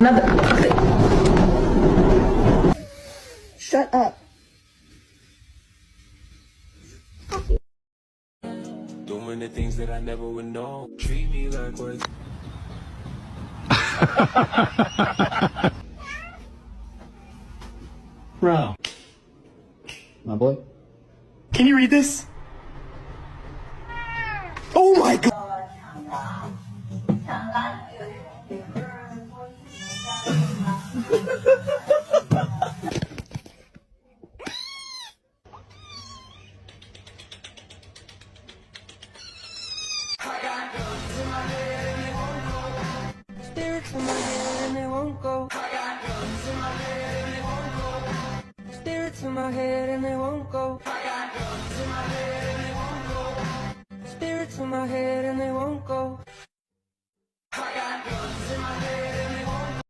Another. Shut up. Doing the things that I never would know. Treat me like what? Bro. My boy? Can you read this? Oh my god! Spirits in my head and they won't go. I got guns in my head and they won't go. Spirits in my head and they won't go.